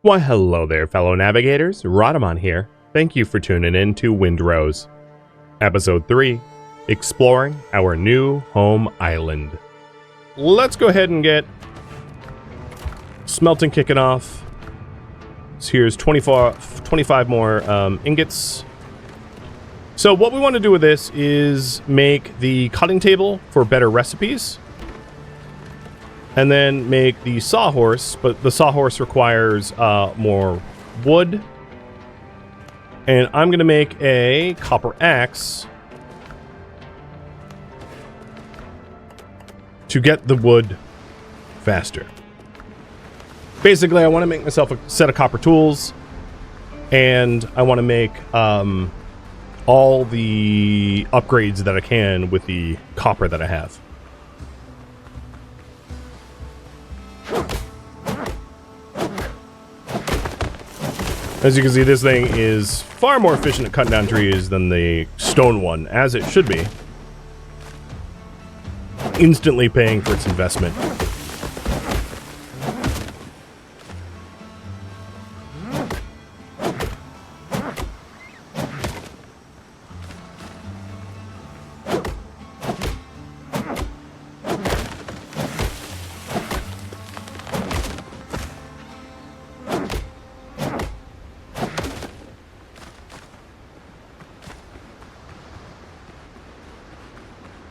Why hello there fellow navigators, Rhadamant here. Thank you for tuning in to Windrose. Episode 3, Exploring Our New Home Island. Let's go ahead and get smelting kicking off. So here's 25 more ingots. So what we want to do with this is make the cutting table for better recipes. And then make the sawhorse, but the sawhorse requires more wood. And I'm going to make a copper axe to get the wood faster. Basically, I want to make myself a set of copper tools, and I want to make all the upgrades that I can with the copper that I have. As you can see, this thing is far more efficient at cutting down trees than the stone one, as it should be. Instantly paying for its investment.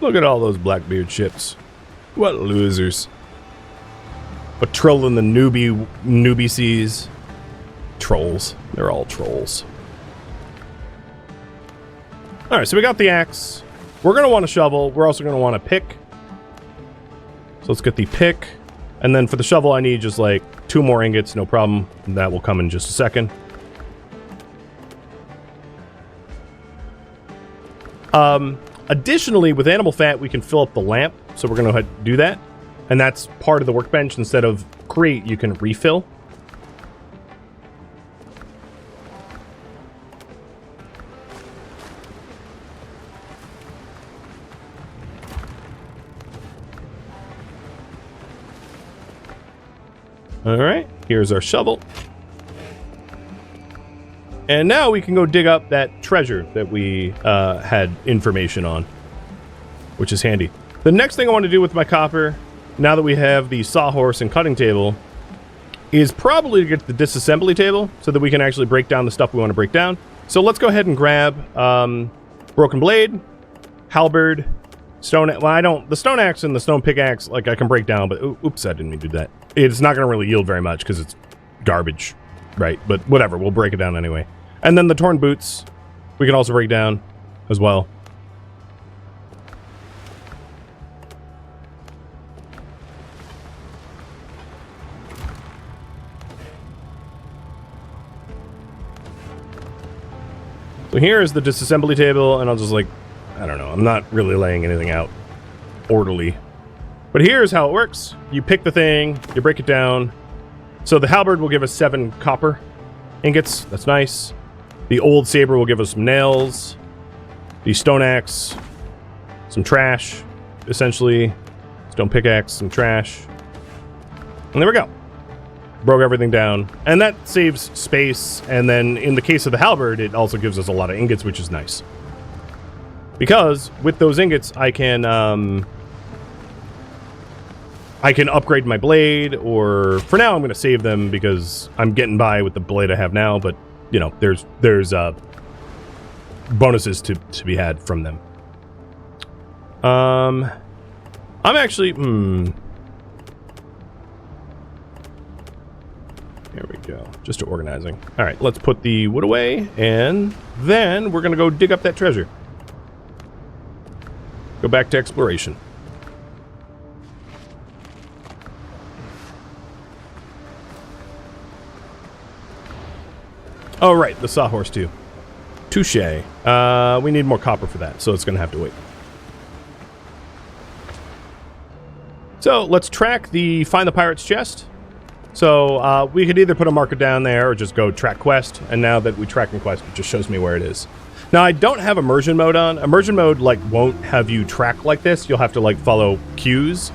Look at all those Blackbeard ships. What losers. Patrolling the newbie seas. Trolls. They're all trolls. Alright, so we got the axe. We're going to want a shovel. We're also going to want a pick. So let's get the pick. And then for the shovel, I need just like 2 more ingots. No problem. That will come in just a second. Additionally, with animal fat, we can fill up the lamp, so we're going to go ahead and do that. And that's part of the workbench. Instead of create, you can refill. Alright, here's our shovel. And now we can go dig up that treasure that we had information on, which is handy. The next thing I want to do with my copper, now that we have the sawhorse and cutting table, is probably to get the disassembly table so that we can actually break down the stuff we want to break down. So let's go ahead and grab broken blade, halberd, stone. Well, the stone axe and the stone pickaxe, like I can break down, but oops, I didn't mean to do that. It's not going to really yield very much because it's garbage. Right, but whatever, we'll break it down anyway. And then the torn boots, we can also break down as well. So here is the disassembly table, and I'll just like, I don't know, I'm not really laying anything out orderly. But here's how it works. You pick the thing, you break it down. So the halberd will give us 7 copper ingots. That's nice. The old saber will give us some nails. The stone axe, some trash, essentially. Stone pickaxe, some trash. And there we go. Broke everything down. And that saves space. And then in the case of the halberd, it also gives us a lot of ingots, which is nice. Because with those ingots, I can upgrade my blade, or for now I'm going to save them because I'm getting by with the blade I have now, but you know, there's bonuses to be had from them. I'm actually here we go, just to organizing. All right, let's put the wood away, and then we're going to go dig up that treasure. Go back to exploration. Oh, right, the sawhorse, too. Touche. We need more copper for that, so it's going to have to wait. So, let's track the Find the Pirate's chest. So, we could either put a marker down there or just go track quest, and now that we track and quest, it just shows me where it is. Now, I don't have immersion mode on. Immersion mode, like, won't have you track like this. You'll have to, like, follow cues.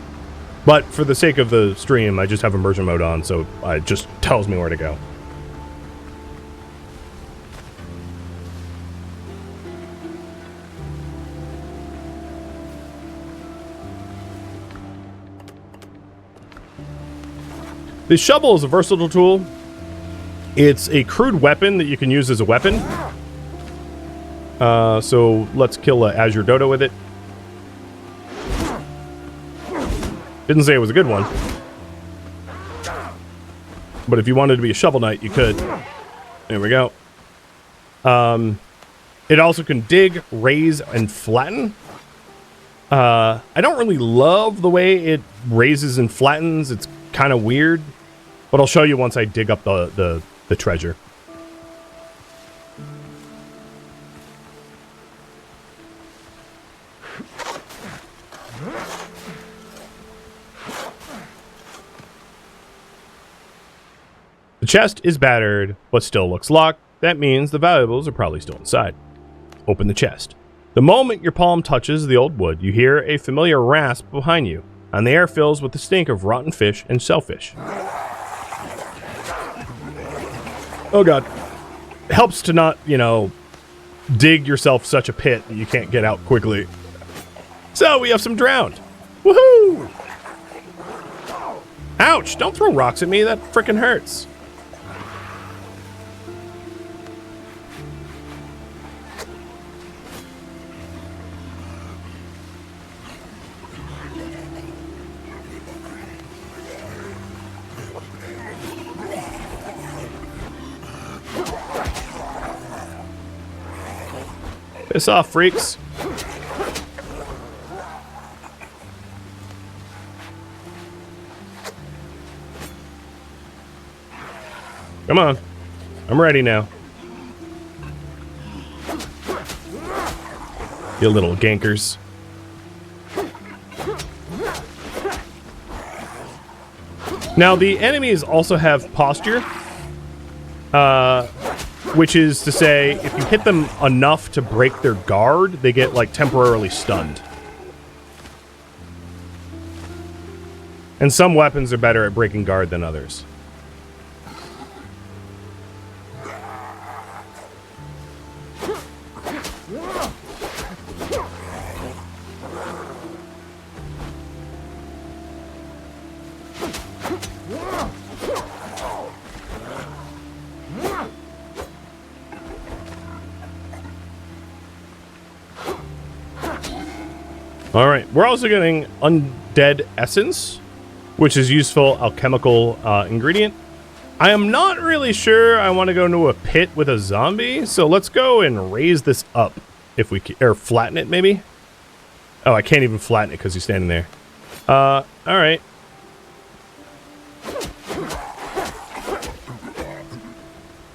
But for the sake of the stream, I just have immersion mode on, so it just tells me where to go. The shovel is a versatile tool. It's a crude weapon that you can use as a weapon. So let's kill Azure Dodo with it. Didn't say it was a good one. But if you wanted to be a Shovel Knight, you could. There we go. It also can dig, raise, and flatten. I don't really love the way it raises and flattens. It's kind of weird. But I'll show you once I dig up the treasure. The chest is battered, but still looks locked. That means the valuables are probably still inside. Open the chest. The moment your palm touches the old wood, you hear a familiar rasp behind you, and the air fills with the stink of rotten fish and shellfish. Oh god. It helps to not, dig yourself such a pit that you can't get out quickly. So, we have some drowned. Woohoo! Ouch! Don't throw rocks at me, that frickin' hurts. Piss off, freaks. Come on. I'm ready now. You little gankers. Now, the enemies also have posture. Which is to say, if you hit them enough to break their guard, they get, temporarily stunned. And some weapons are better at breaking guard than others. Alright, we're also getting undead essence, which is useful alchemical ingredient. I am not really sure I want to go into a pit with a zombie, so let's go and raise this up, if we can, or flatten it maybe? Oh, I can't even flatten it because he's standing there. Alright.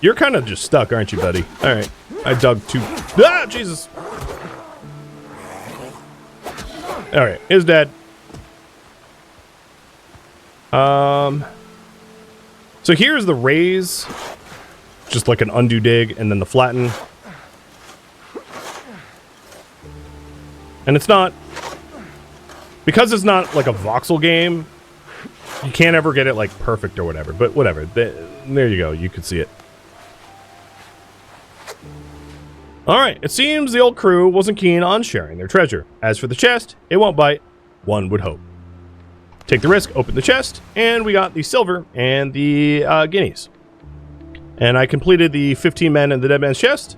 You're kind of just stuck, aren't you, buddy? Alright, I dug too... Ah, Jesus! Alright, is dead. So here's the raise. Just like an undo dig, and then the flatten. And it's not... Because it's not like a voxel game, you can't ever get it perfect or whatever. But whatever. There you go, you can see it. Alright, it seems the old crew wasn't keen on sharing their treasure. As for the chest, it won't bite, one would hope. Take the risk, open the chest, and we got the silver and the guineas. And I completed the 15 men in the dead man's chest,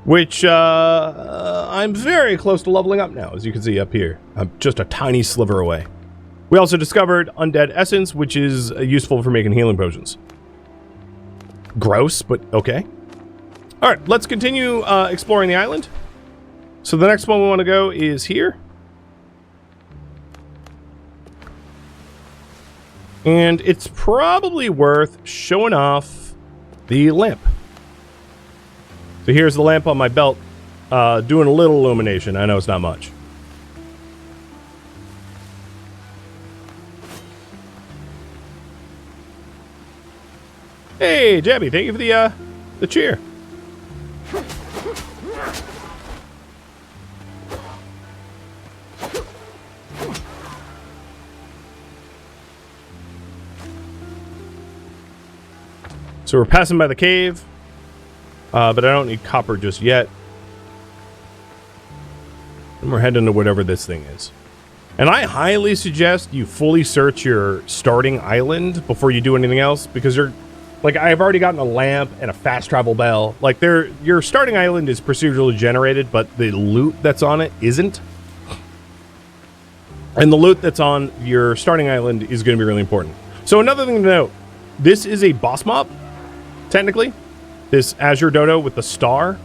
which I'm very close to leveling up now, as you can see up here. I'm just a tiny sliver away. We also discovered undead essence, which is useful for making healing potions. Gross, but okay. Alright, let's continue exploring the island. So the next one we want to go is here. And it's probably worth showing off the lamp. So here's the lamp on my belt, doing a little illumination. I know it's not much. Hey, Jabby, thank you for the cheer. So we're passing by the cave, but I don't need copper just yet. And we're heading to whatever this thing is. And I highly suggest you fully search your starting island before you do anything else, because you're like, I've already gotten a lamp and a fast travel bell. Like, your starting island is procedurally generated, but the loot that's on it isn't. And the loot that's on your starting island is going to be really important. So another thing to note, this is a boss mob, technically. This Azure Dodo with the star.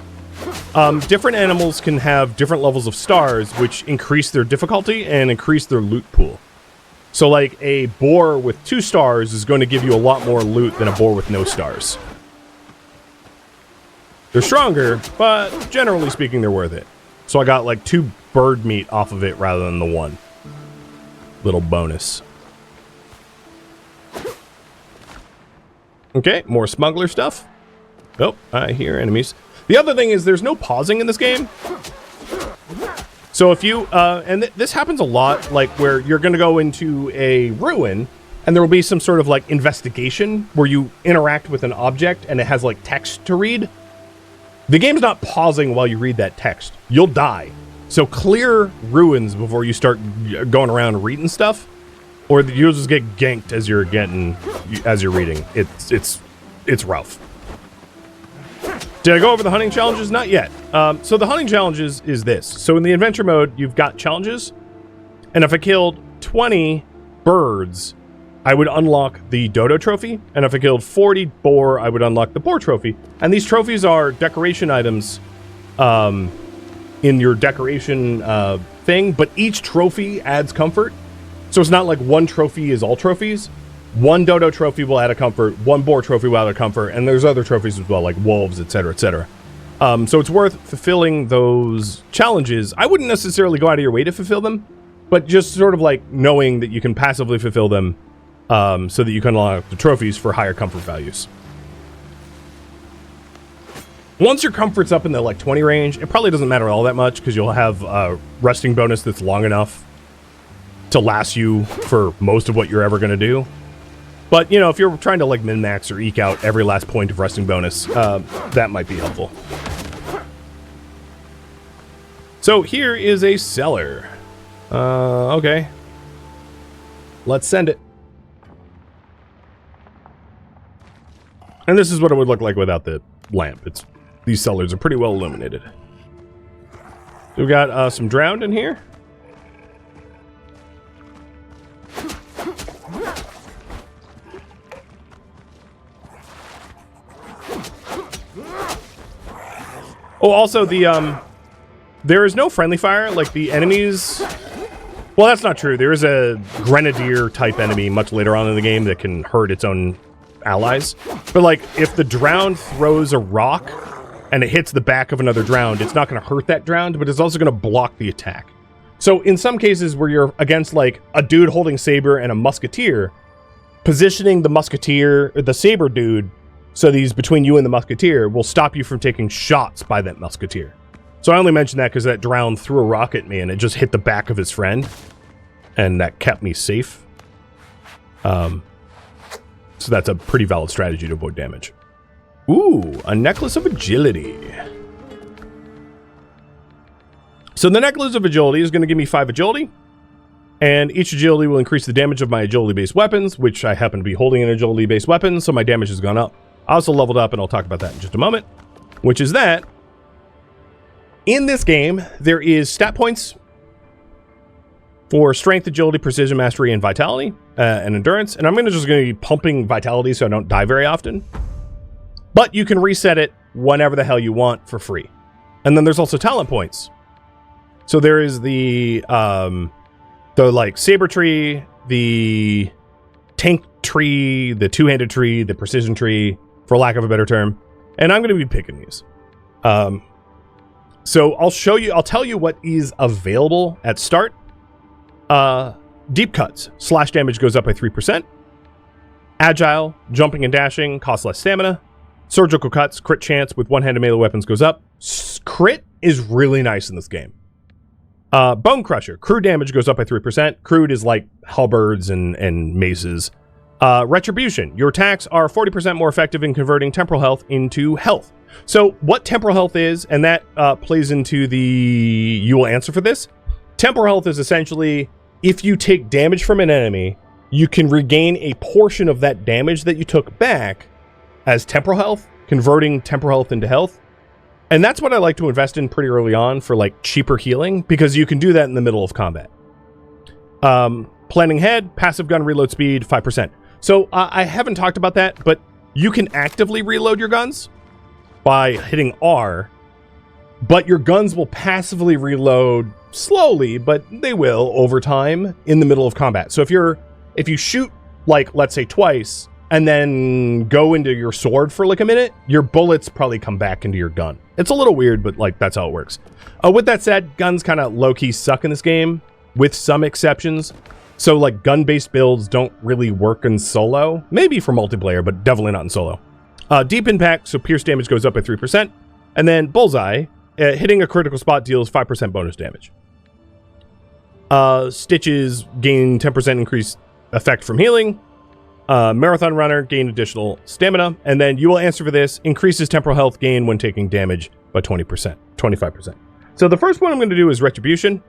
Different animals can have different levels of stars, which increase their difficulty and increase their loot pool. So like a boar with 2 stars is going to give you a lot more loot than a boar with no stars. They're stronger, but generally speaking, they're worth it. So I got like 2 bird meat off of it rather than the 1. Little bonus. Okay, more smuggler stuff. Oh, I hear enemies. The other thing is there's no pausing in this game. So if you, and this happens a lot, like where you're going to go into a ruin and there will be some sort of like investigation where you interact with an object and it has like text to read. The game's not pausing while you read that text. You'll die. So clear ruins before you start going around reading stuff, or you'll just get ganked as you're reading. It's rough. Did I go over the hunting challenges? Not yet. So the hunting challenges is this. So in the adventure mode, you've got challenges, and if I killed 20 birds, I would unlock the Dodo trophy, and if I killed 40 boar, I would unlock the boar trophy. And these trophies are decoration items in your decoration thing, but each trophy adds comfort. So it's not like one trophy is all trophies. One Dodo trophy will add a comfort, one boar trophy will add a comfort, and there's other trophies as well, like wolves, etc., etc. So it's worth fulfilling those challenges. I wouldn't necessarily go out of your way to fulfill them, but just sort of like knowing that you can passively fulfill them so that you can unlock the trophies for higher comfort values. Once your comfort's up in the like 20 range, it probably doesn't matter all that much because you'll have a resting bonus that's long enough to last you for most of what you're ever going to do. But, you know, if you're trying to like min-max or eke out every last point of resting bonus, that might be helpful. So here is a cellar. Okay. Let's send it. And this is what it would look like without the lamp. These cellars are pretty well illuminated. We've got some drowned in here. Oh, also there is no friendly fire. Like the enemies. Well, that's not true. There is a grenadier type enemy much later on in the game that can hurt its own allies. But like, if the drowned throws a rock and it hits the back of another drowned, it's not going to hurt that drowned, but it's also going to block the attack. So in some cases where you're against like a dude holding saber and a musketeer, positioning the musketeer, the saber dude, so that he's between you and the musketeer will stop you from taking shots by that musketeer. So I only mention that because that drowned threw a rock at me and it just hit the back of his friend, and that kept me safe. So that's a pretty valid strategy to avoid damage. Ooh, a necklace of agility. So the necklace of agility is going to give me 5 agility, and each agility will increase the damage of my agility-based weapons, which I happen to be holding an agility-based weapon, so my damage has gone up. I also leveled up, and I'll talk about that in just a moment, which is that in this game, there is stat points for strength, agility, precision, mastery, and vitality, and endurance. And I'm just going to be pumping vitality so I don't die very often. But you can reset it whenever the hell you want for free. And then there's also talent points. So there is the like saber tree, the tank tree, the two-handed tree, the precision tree, for lack of a better term. And I'm going to be picking these. So I'll tell you what is available at start. Deep cuts, slash damage goes up by 3%. Agile, jumping and dashing, costs less stamina. Surgical cuts, crit chance with one-handed melee weapons goes up. Crit is really nice in this game. Bone Crusher, crude damage goes up by 3%. Crude is like halberds and maces. Retribution, your attacks are 40% more effective in converting temporal health into health. So what temporal health is, and that plays into the... You will answer for this. Temporal health is essentially if you take damage from an enemy, you can regain a portion of that damage that you took back as temporal health, converting temporal health into health. And that's what I like to invest in pretty early on for like cheaper healing, because you can do that in the middle of combat. Planning head, passive gun reload speed, 5%. So I haven't talked about that, but you can actively reload your guns by hitting R, but your guns will passively reload slowly, but they will over time in the middle of combat. So if you shoot, like, let's say twice, and then go into your sword for like a minute, your bullets probably come back into your gun. It's a little weird, but like that's how it works. With that said, guns kind of low-key suck in this game, with some exceptions. So like gun-based builds don't really work in solo. Maybe for multiplayer, but definitely not in solo. Deep impact, so pierce damage goes up by 3%. And then bullseye, hitting a critical spot deals 5% bonus damage. Stitches gain 10% increased effect from healing. Marathon runner gain additional stamina, and then you will answer for this, increases temporal health gain when taking damage by 20%, 25%. So the first one I'm going to do is retribution,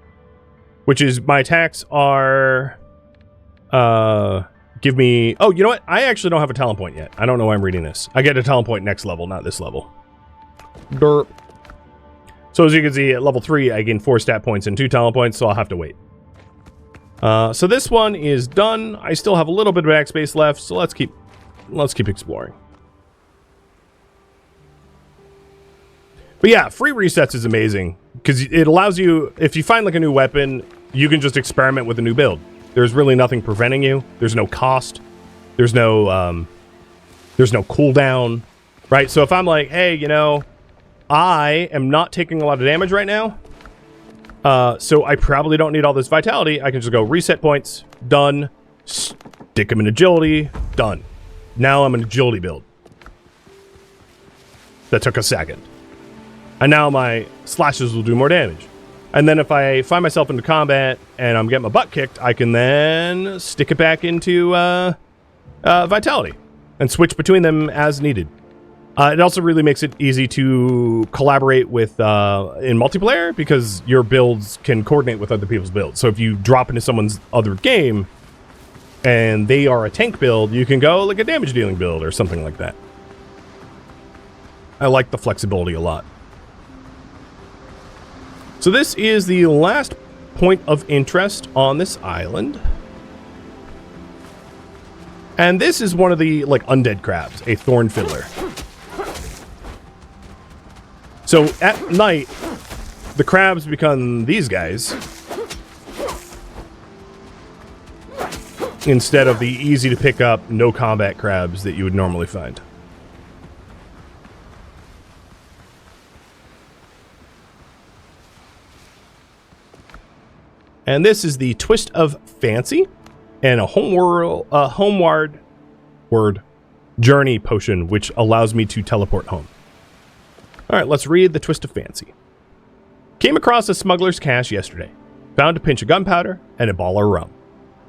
which is my attacks are give me, oh, you know what, I actually don't have a talent point yet. I don't know why I'm reading this. I get a talent point next level, not this level. Derp. So as you can see, at level 3 I gain 4 stat points and 2 talent points, so I'll have to wait. So this one is done. I still have a little bit of backspace left, so let's keep exploring. But yeah, free resets is amazing because it allows you, if you find like a new weapon, you can just experiment with a new build. There's really nothing preventing you. There's no cost. There's no cooldown, right? So if I'm like, hey, you know, I am not taking a lot of damage right now. So I probably don't need all this vitality. I can just go reset points, done, stick them in agility, done. Now I'm an agility build. That took a second. And now my slashes will do more damage. And then if I find myself into combat and I'm getting my butt kicked, I can then stick it back into vitality and switch between them as needed. It also really makes it easy to collaborate with in multiplayer because your builds can coordinate with other people's builds. So if you drop into someone's other game and they are a tank build, you can go like a damage dealing build or something like that. I like the flexibility a lot. So this is the last point of interest on this island. And this is one of the like undead crabs, a thorn fiddler. So at night, the crabs become these guys instead of the easy to pick up, no combat crabs that you would normally find. And this is the Twist of Fancy and a homeward journey potion, which allows me to teleport home. All right, let's read the Twist of Fancy. Came across a smuggler's cache yesterday. Found a pinch of gunpowder and a ball of rum.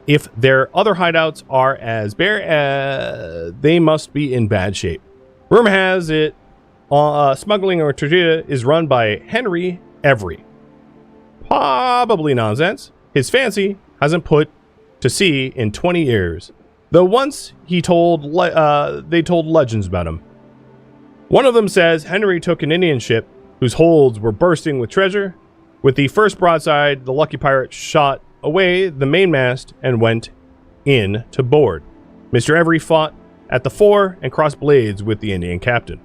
If their other hideouts are as bare, they must be in bad shape. Rumor has it, smuggling or Tortilla is run by Henry Every. Probably nonsense. His fancy hasn't put to sea in 20 years. Though once they told legends about him. One of them says Henry took an Indian ship whose holds were bursting with treasure. With the first broadside, the lucky pirate shot away the mainmast and went in to board. Mr. Every fought at the fore and crossed blades with the Indian captain.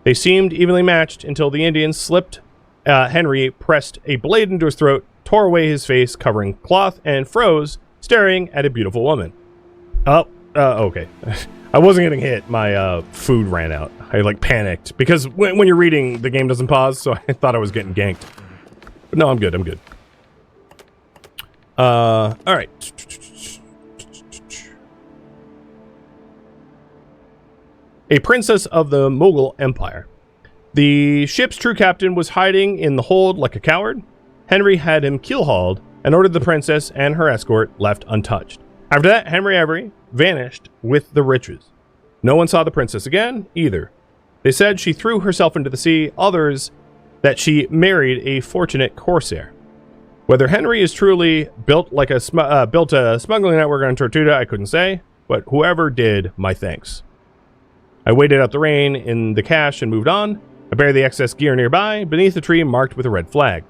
They seemed evenly matched until the Indian slipped. Henry pressed a blade into his throat, tore away his face covering cloth, and froze, staring at a beautiful woman. Okay. I wasn't getting hit. My food ran out. I like panicked because when you're reading, the game doesn't pause, so I thought I was getting ganked. But no, I'm good. I'm good. All right. A princess of the Mughal Empire. The ship's true captain was hiding in the hold like a coward. Henry had him keel-hauled and ordered the princess and her escort left untouched. After that, Henry Every vanished with the riches. No one saw the princess again, either. They said she threw herself into the sea, others that she married a fortunate corsair. Whether Henry is truly built like a smuggling network on Tortuga, I couldn't say, but whoever did, my thanks. I waited out the rain in the cache and moved on. I buried the excess gear nearby, beneath a tree marked with a red flag.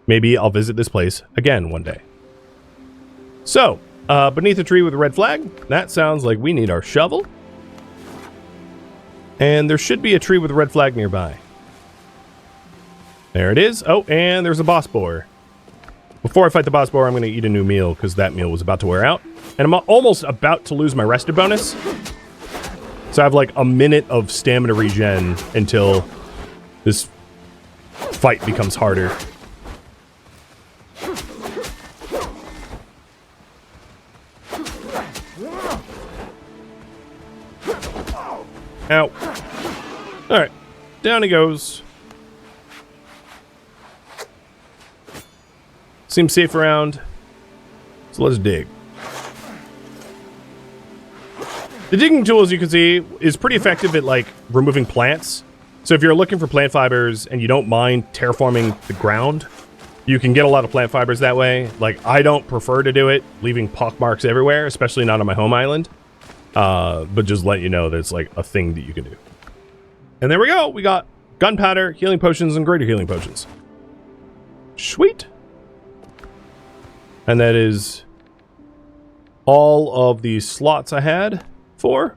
Maybe I'll visit this place again one day. So, beneath a tree with a red flag, that sounds like we need our shovel. And there should be a tree with a red flag nearby. There it is. Oh, and there's a boss boar. Before I fight the boss boar, I'm going to eat a new meal, because that meal was about to wear out. And I'm almost about to lose my rested bonus. So I have like a minute of stamina regen until this fight becomes harder. Ow. Alright. Down he goes. Seems safe around. So let's dig. The digging tool, as you can see, is pretty effective at, like, removing plants. So if you're looking for plant fibers and you don't mind terraforming the ground, you can get a lot of plant fibers that way. Like, I don't prefer to do it, leaving pockmarks everywhere, especially not on my home island. But just let you know that it's, like, a thing that you can do. And there we go! We got gunpowder, healing potions, and greater healing potions. Sweet! And that is all of the slots I had for.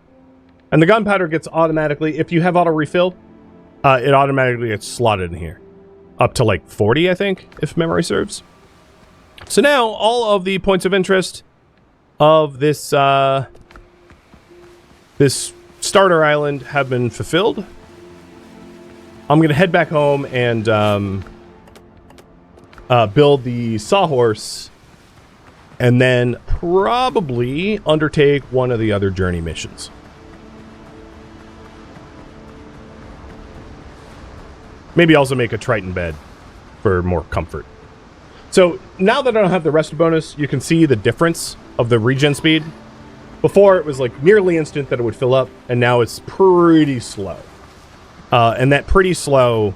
And the gunpowder gets automatically, if you have auto refill, it automatically gets slotted in here. Up to like 40, I think, if memory serves. So now, all of the points of interest of this, this starter island have been fulfilled. I'm going to head back home and build the sawhorse. And then probably undertake one of the other journey missions. Maybe also make a Triton bed for more comfort. So now that I don't have the rested bonus, you can see the difference of the regen speed. Before it was like nearly instant that it would fill up, and now it's pretty slow. And that pretty slow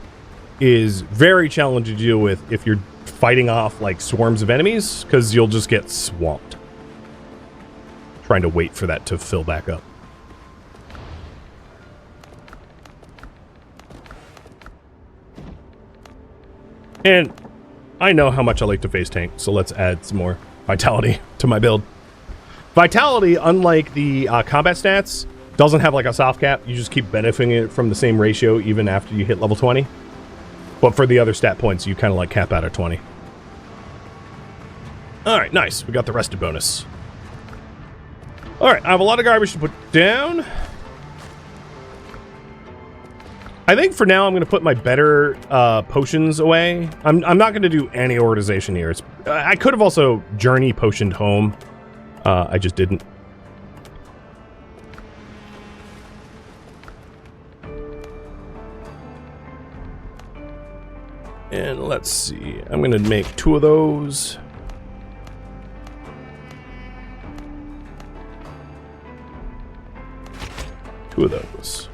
is very challenging to deal with if you're fighting off like swarms of enemies, because you'll just get swamped trying to wait for that to fill back up. And I know how much I like to face tank, so let's add some more vitality to my build. Vitality, unlike the combat stats, doesn't have like a soft cap. You just keep benefiting it from the same ratio even after you hit level 20. But for the other stat points, you kind of like cap out at 20. Alright, nice. We got the rested bonus. Alright, I have a lot of garbage to put down. I think for now I'm going to put my better potions away. I'm not going to do any organization here. I could have also journey potioned home. I just didn't. And let's see. I'm going to make 2 of those. Two of those.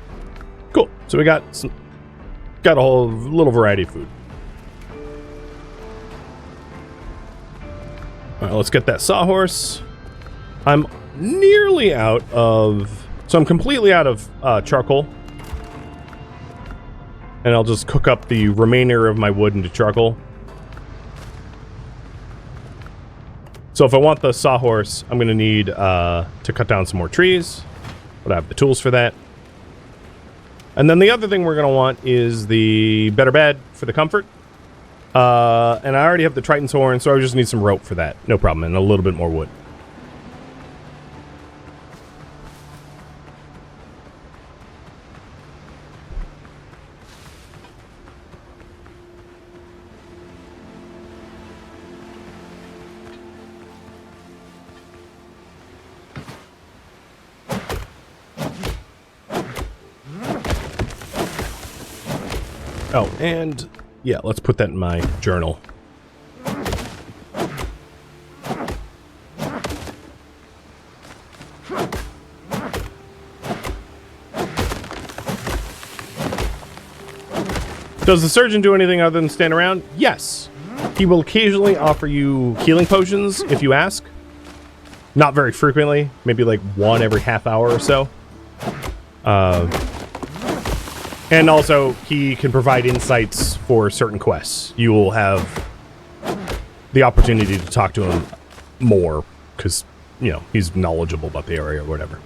Cool. So we got a whole little variety of food. All right, let's get that sawhorse. I'm nearly out of... So I'm completely out of charcoal. And I'll just cook up the remainder of my wood into charcoal. So if I want the sawhorse, I'm going to need to cut down some more trees. But I have the tools for that. And then the other thing we're going to want is the better bed for the comfort. And I already have the Triton's horn, so I just need some rope for that. No problem, and a little bit more wood. Oh, and yeah, let's put that in my journal. Does the surgeon do anything other than stand around? Yes. He will occasionally offer you healing potions if you ask. Not very frequently, maybe like one every half hour or so. And also, he can provide insights for certain quests. You will have the opportunity to talk to him more, because, you know, he's knowledgeable about the area or whatever.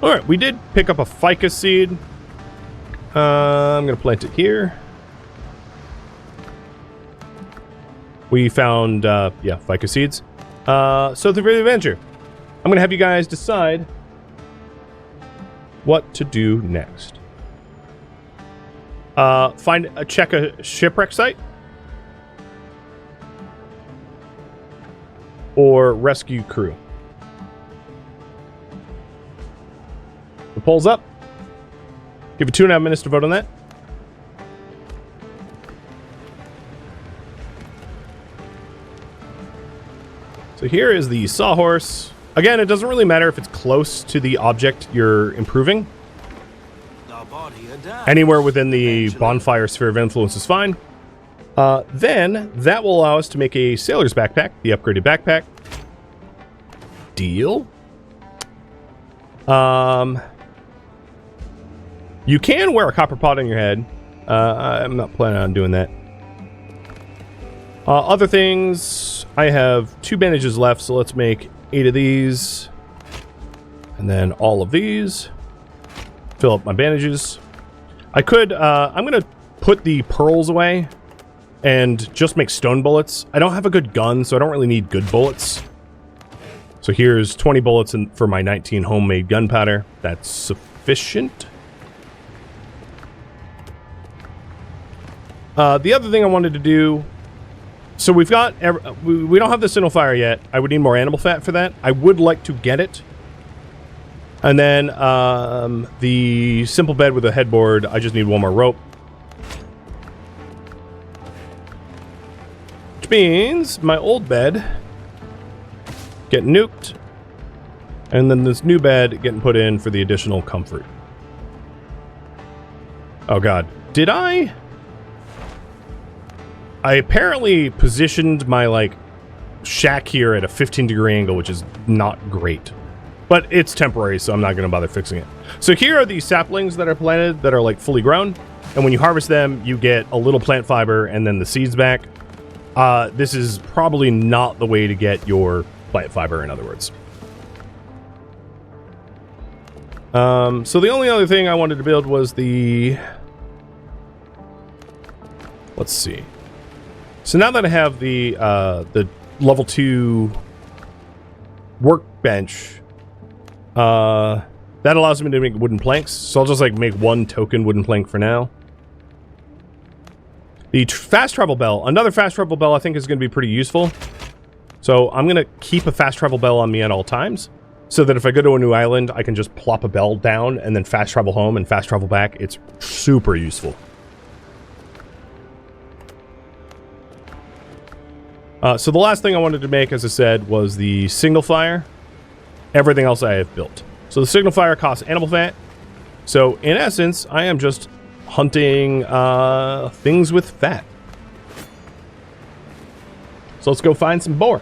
Alright, we did pick up a ficus seed. I'm going to plant it here. We found, yeah, ficus seeds. So for the adventure, I'm going to have you guys decide what to do next. Check a shipwreck site. Or rescue crew. The poll's up. Give you 2.5 minutes to vote on that. So here is the sawhorse. Again, it doesn't really matter if it's close to the object you're improving. Anywhere within the bonfire sphere of influence is fine. Then, that will allow us to make a sailor's backpack, the upgraded backpack. Deal. You can wear a copper pot on your head. I'm not planning on doing that. Other things, I have 2 bandages left, so let's make 8 of these. And then all of these. Fill up my bandages. I could, I'm going to put the pearls away and just make stone bullets. I don't have a good gun, so I don't really need good bullets. So here's 20 bullets for my 19 homemade gunpowder. That's sufficient. The other thing I wanted to do, so we've got, we don't have the signal fire yet. I would need more animal fat for that. I would like to get it. And then the simple bed with a headboard, I just need 1 more rope. Which means my old bed getting nuked. And then this new bed getting put in for the additional comfort. Oh god. Did I apparently positioned my, like, shack here at a 15-degree angle, which is not great. But it's temporary, so I'm not going to bother fixing it. So here are the saplings that are planted that are, like, fully grown. And when you harvest them, you get a little plant fiber and then the seeds back. This is probably not the way to get your plant fiber, in other words. So the only other thing I wanted to build was the... Let's see. So now that I have the level 2 workbench, that allows me to make wooden planks. So I'll just like make 1 token wooden plank for now. The fast travel bell, another fast travel bell I think is going to be pretty useful. So I'm going to keep a fast travel bell on me at all times, so that if I go to a new island, I can just plop a bell down and then fast travel home and fast travel back. It's super useful. So the last thing I wanted to make, as I said, was the signal fire. Everything else I have built. So the signal fire costs animal fat. So in essence, I am just hunting things with fat. So let's go find some boar.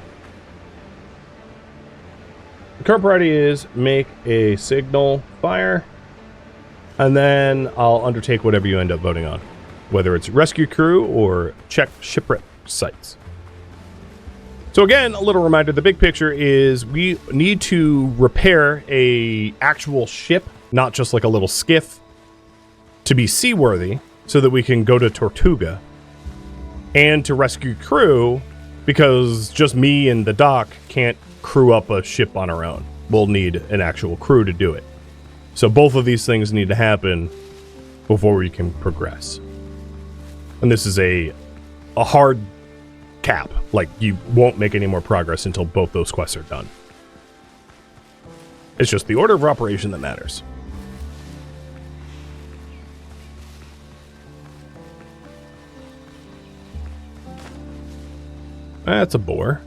The current priority is make a signal fire. And then I'll undertake whatever you end up voting on. Whether it's rescue crew or check shipwreck sites. So again, a little reminder, the big picture is we need to repair a actual ship, not just like a little skiff, to be seaworthy so that we can go to Tortuga, and to rescue crew because just me and the dock can't crew up a ship on our own. We'll need an actual crew to do it. So both of these things need to happen before we can progress. And this is a hard cap. Like, you won't make any more progress until both those quests are done. It's just the order of operation that matters. That's a boar.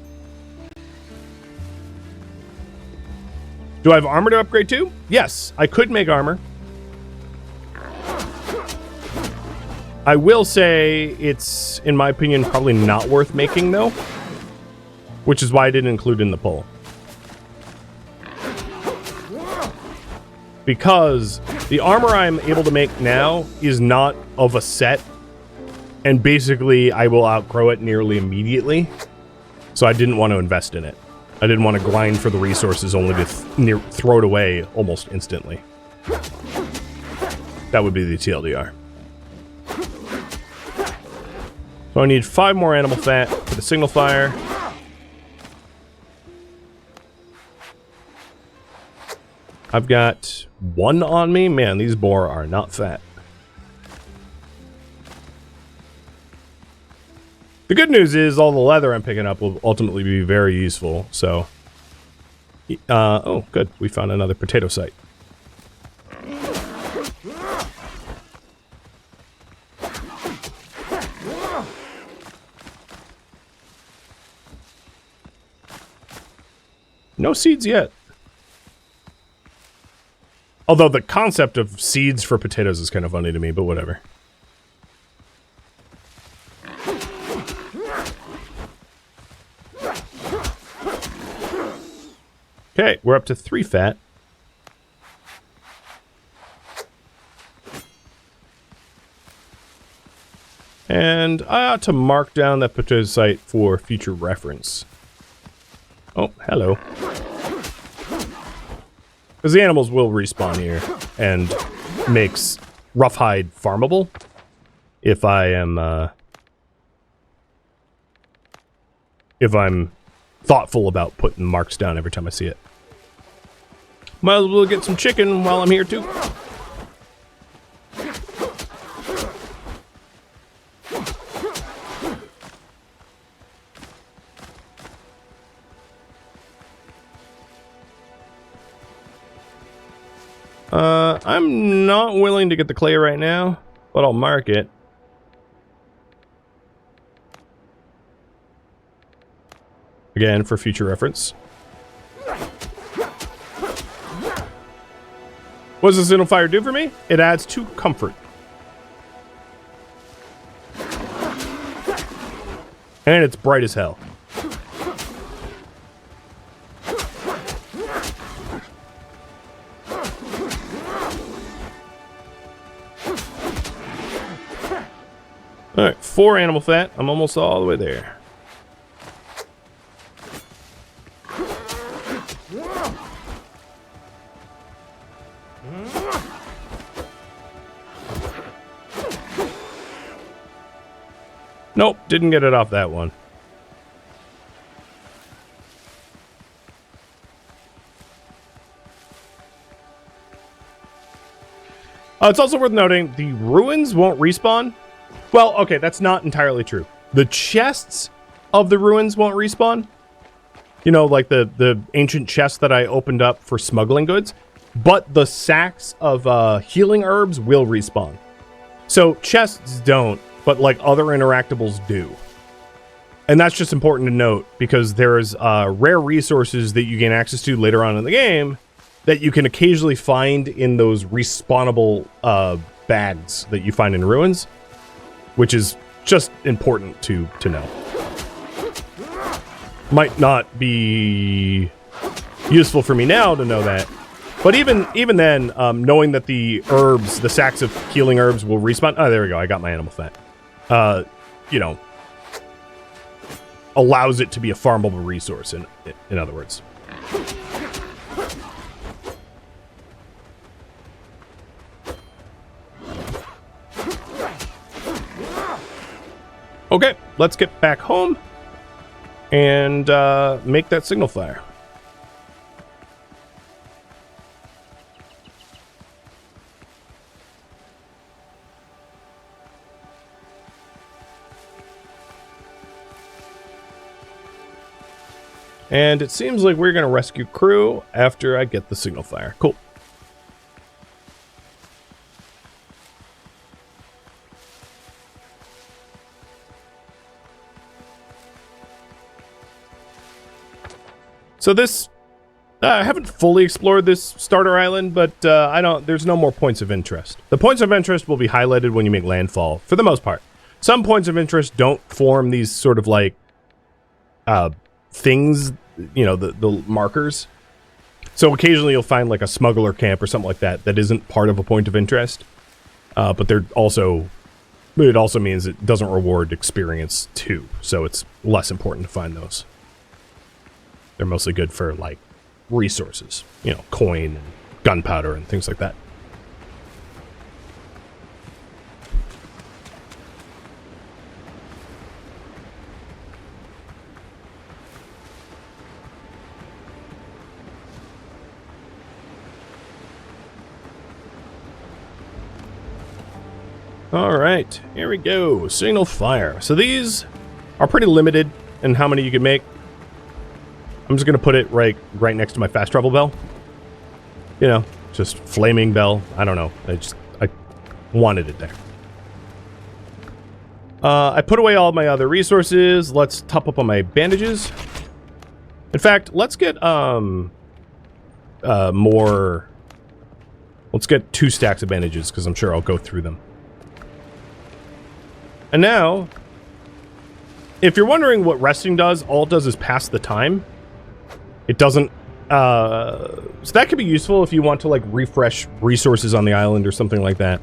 Do I have armor to upgrade to? Yes, I could make armor. I will say it's, in my opinion, probably not worth making, though. Which is why I didn't include in the poll. Because the armor I'm able to make now is not of a set. And basically, I will outgrow it nearly immediately. So I didn't want to invest in it. I didn't want to grind for the resources only to throw it away almost instantly. That would be the TLDR. So I need 5 more animal fat for the signal fire. I've got 1 on me. Man, these boar are not fat. The good news is all the leather I'm picking up will ultimately be very useful, so... oh, good. We found another potato site. No seeds yet. Although the concept of seeds for potatoes is kind of funny to me, but whatever. Okay, we're up to 3 fat. And I ought to mark down that potato site for future reference. Oh, hello. Because the animals will respawn here, and makes roughhide farmable if I'm thoughtful about putting marks down every time I see it. Might as well get some chicken while I'm here too. I'm not willing to get the clay right now, but I'll mark it. Again, for future reference. What does the signal fire do for me? It adds 2 comfort. And it's bright as hell. Alright, 4 animal fat. I'm almost all the way there. Nope, didn't get it off that one. It's also worth noting, the ruins won't respawn. Well, okay, that's not entirely true. The chests of the ruins won't respawn. You know, like the ancient chest that I opened up for smuggling goods. But the sacks of healing herbs will respawn. So chests don't, but like other interactables do. And that's just important to note because there's rare resources that you gain access to later on in the game that you can occasionally find in those respawnable bags that you find in ruins, which is just important to know. Might not be useful for me now to know that, but even then, knowing that the herbs, the sacks of healing herbs will respawn. Oh, there we go. I got my animal fat. You know, allows it to be a farmable resource. In other words. Okay, let's get back home and make that signal fire. And it seems like we're going to rescue crew after I get the signal fire. Cool. So this I haven't fully explored this starter island, but there's no more points of interest. The points of interest will be highlighted when you make landfall, for the most part. Some points of interest don't form these sort of like things, you know, the markers. So occasionally you'll find like a smuggler camp or something like that that isn't part of a point of interest. But it also means it doesn't reward experience too, so it's less important to find those. They're mostly good for like resources, you know, coin and gunpowder and things like that. All right, here we go. Signal fire. So these are pretty limited in how many you can make. I'm just gonna put it right next to my fast travel bell. You know, just flaming bell. I don't know. I wanted it there. I put away all my other resources. Let's top up on my bandages. In fact, let's get more. Let's get 2 stacks of bandages because I'm sure I'll go through them. And now, if you're wondering what resting does, all it does is pass the time. It doesn't, so that could be useful if you want to like refresh resources on the island or something like that.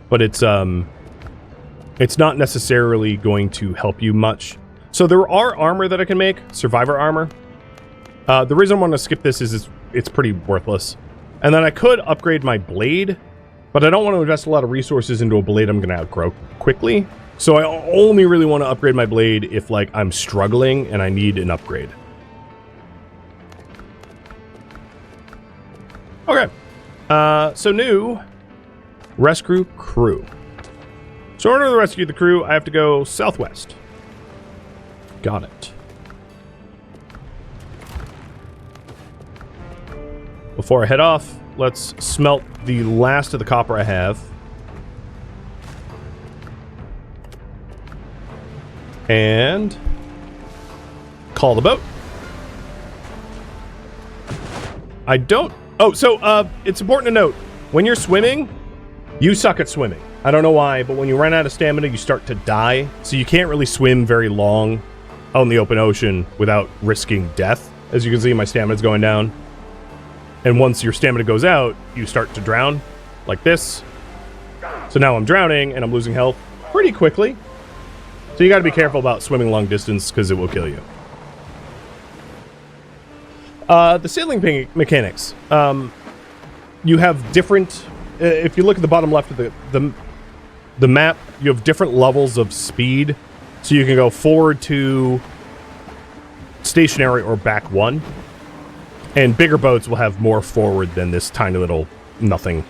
But it's not necessarily going to help you much. So there are armor that I can make, survivor armor. The reason I want to skip this is it's pretty worthless. And then I could upgrade my blade, but I don't want to invest a lot of resources into a blade I'm going to outgrow quickly. So I only really want to upgrade my blade if like I'm struggling and I need an upgrade. Okay. So new rescue crew. So in order to rescue the crew, I have to go southwest. Got it. Before I head off, let's smelt the last of the copper I have. And call the boat. I don't... Oh, so it's important to note, when you're swimming, you suck at swimming. I don't know why, but when you run out of stamina, you start to die. So you can't really swim very long out in the open ocean without risking death. As you can see, my stamina's going down. And once your stamina goes out, you start to drown, like this. So now I'm drowning, and I'm losing health pretty quickly. So you gotta be careful about swimming long distance, because it will kill you. The sailing mechanics. You have different... if you look at the bottom left of the map, you have different levels of speed. So you can go forward to stationary or back 1. And bigger boats will have more forward than this tiny little nothing.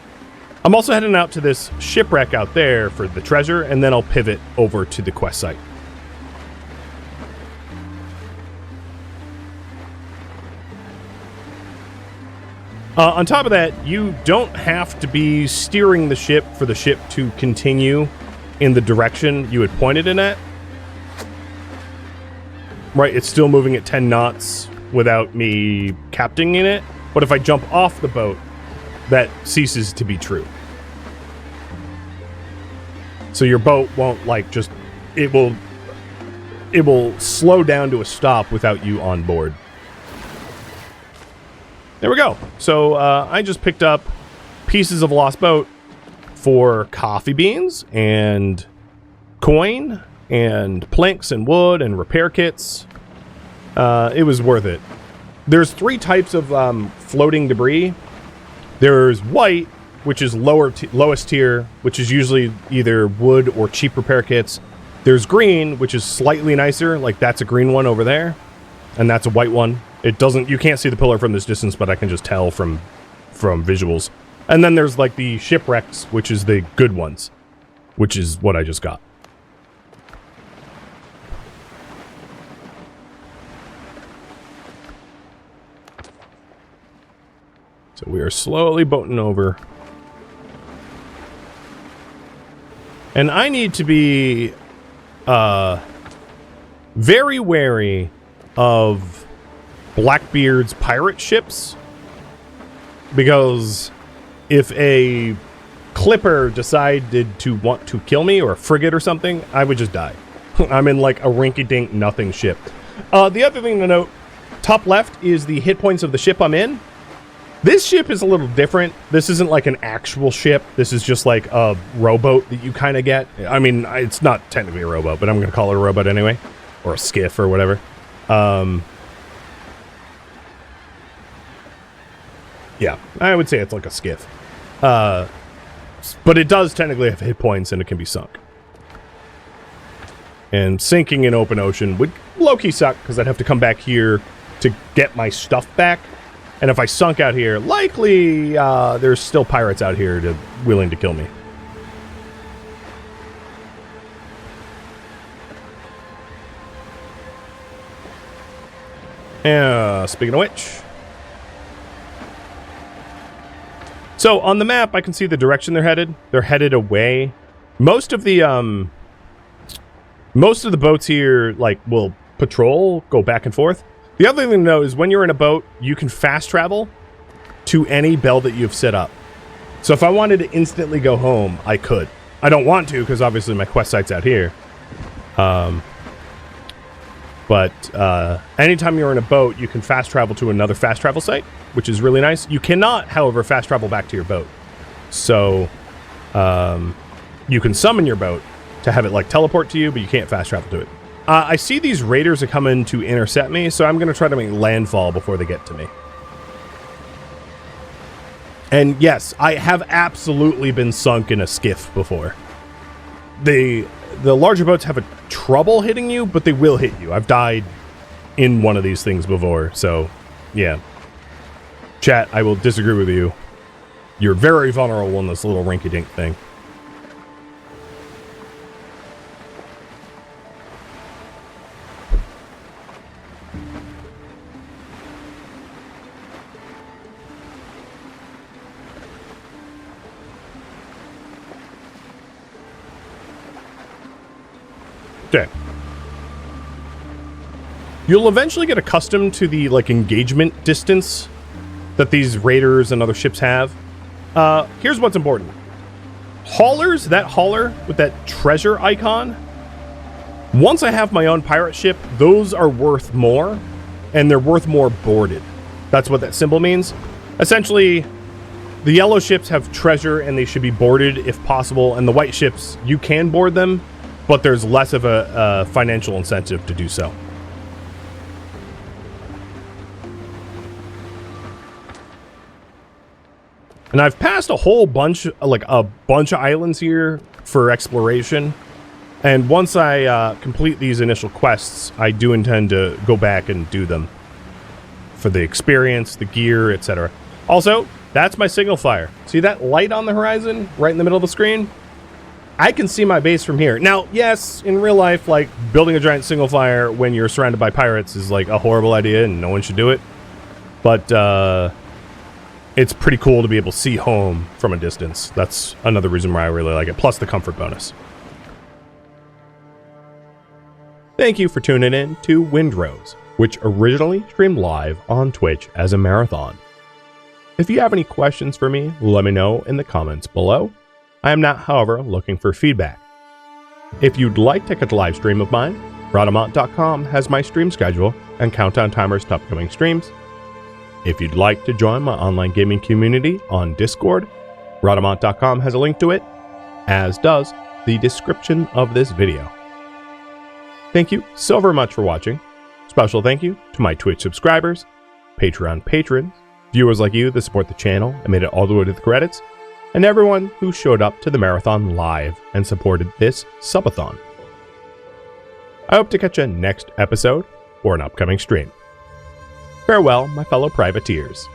I'm also heading out to this shipwreck out there for the treasure, and then I'll pivot over to the quest site. On top of that, you don't have to be steering the ship for the ship to continue in the direction you had pointed it at. Right, it's still moving at 10 knots without me captaining it. But if I jump off the boat, that ceases to be true. So your boat won't like just... It will slow down to a stop without you on board. There we go. So I just picked up pieces of lost boat for coffee beans and coin and planks and wood and repair kits. It was worth it. There's 3 types of floating debris. There's white, which is lowest tier, which is usually either wood or cheap repair kits. There's green, which is slightly nicer, like that's a green one over there, and that's a white one. It doesn't, you can't see the pillar from this distance, but I can just tell from visuals. And then there's like the shipwrecks, which is the good ones, which is what I just got. So we are slowly boating over. And I need to be very wary of Blackbeard's pirate ships, because if a clipper decided to want to kill me, or a frigate or something, I would just die. I'm in like a rinky-dink nothing ship. The other thing to note, top left is the hit points of the ship I'm in. This ship is a little different. This isn't like an actual ship. This is just like a rowboat that you kind of get. I mean, it's not technically a rowboat, but I'm going to call it a rowboat anyway. Or a skiff or whatever. Yeah, I would say it's like a skiff. But it does technically have hit points and it can be sunk. And sinking in open ocean would low-key suck because I'd have to come back here to get my stuff back. And if I sunk out here, likely there's still pirates out here willing to kill me. Speaking of which. So on the map, I can see the direction they're headed. They're headed away. Most of the boats here, like, will patrol, go back and forth. The other thing to know is when you're in a boat, you can fast travel to any bell that you've set up. So if I wanted to instantly go home, I could. I don't want to because obviously my quest site's out here. But anytime you're in a boat, you can fast travel to another fast travel site, which is really nice. You cannot, however, fast travel back to your boat. So you can summon your boat to have it like teleport to you, but you can't fast travel to it. I see these raiders are coming to intercept me, so I'm going to try to make landfall before they get to me. And yes, I have absolutely been sunk in a skiff before. The larger boats have a trouble hitting you, but they will hit you. I've died in one of these things before, so yeah. Chat, I will disagree with you. You're very vulnerable in this little rinky-dink thing. Okay. You'll eventually get accustomed to the, like, engagement distance that these raiders and other ships have. Here's what's important. Haulers, that hauler with that treasure icon, once I have my own pirate ship, those are worth more, and they're worth more boarded. That's what that symbol means. Essentially, the yellow ships have treasure, and they should be boarded if possible, and the white ships, you can board them, but there's less of a financial incentive to do so. And I've passed a whole bunch, like a bunch of islands here for exploration. And once I complete these initial quests, I do intend to go back and do them for the experience, the gear, etc. Also, that's my signal fire. See that light on the horizon right in the middle of the screen? I can see my base from here. Now, yes, in real life, like, building a giant single fire when you're surrounded by pirates is, like, a horrible idea and no one should do it. But, it's pretty cool to be able to see home from a distance. That's another reason why I really like it, plus the comfort bonus. Thank you for tuning in to Windrose, which originally streamed live on Twitch as a marathon. If you have any questions for me, let me know in the comments below. I am not, however, looking for feedback. If you'd like to catch a live stream of mine, Rhadamant.com has my stream schedule and countdown timers to upcoming streams. If you'd like to join my online gaming community on Discord, Rhadamant.com has a link to it, as does the description of this video. Thank you so very much for watching. Special thank you to my Twitch subscribers, Patreon patrons, viewers like you that support the channel and made it all the way to the credits, and everyone who showed up to the marathon live and supported this subathon. I hope to catch you next episode or an upcoming stream. Farewell, my fellow privateers.